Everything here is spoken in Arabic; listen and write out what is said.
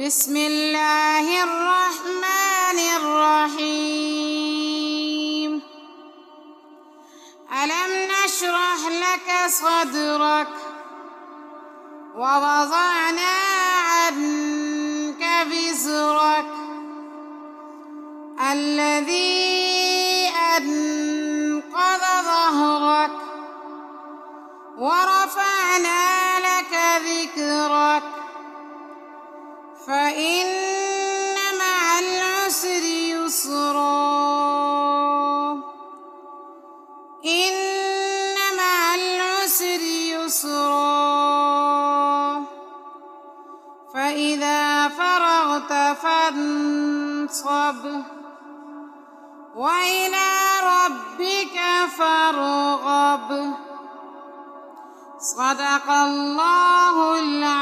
بسم الله الرحمن الرحيم. ألم نشرح لك صدرك ووضعنا عنك وزرك الذي أنقض ظهرك ورفعنا لك ذكرك فإن مع العسر يسرا إن مع العسر يسرا فإذا فرغت فانصب وإلى ربك فارغب. صدق الله العظيم.